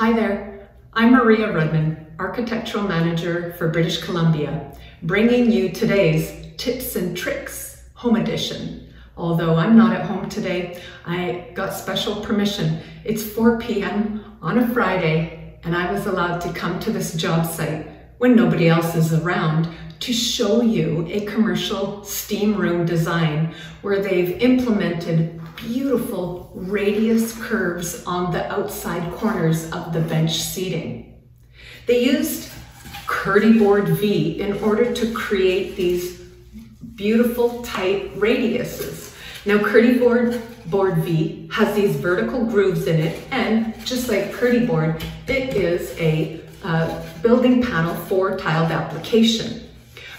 Hi there, I'm Maria Rudman, Architectural Manager for British Columbia, bringing you today's Tips and Tricks Home Edition. Although I'm not at home today, I got special permission. It's 4 p.m. on a Friday, and I was allowed to come to this job site when nobody else is around to show you a commercial steam room design where they've implemented beautiful radius curves on the outside corners of the bench seating. They used KERDI-BOARD-V in order to create these beautiful tight radiuses. Now KERDI-BOARD-V has these vertical grooves in it, and just like KERDI-board, it is a building panel for tiled application.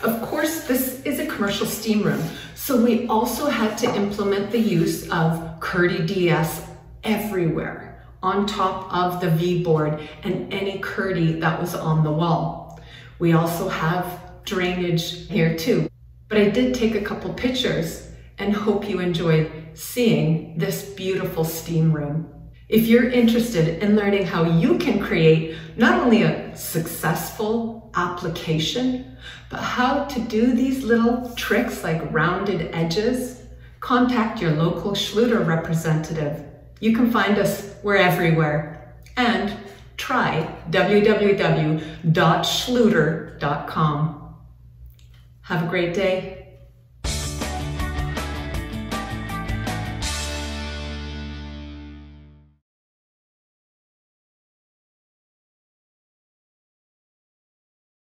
Of course, this is a commercial steam room, so we also had to implement the use of KERDI-DS everywhere, on top of the V-board and any KERDI that was on the wall. We also have drainage here too. But I did take a couple pictures and hope you enjoyed seeing this beautiful steam room. If you're interested in learning how you can create not only a successful application, but how to do these little tricks like rounded edges, contact your local Schluter representative. You can find us, we're everywhere. And try www.schluter.com. Have a great day.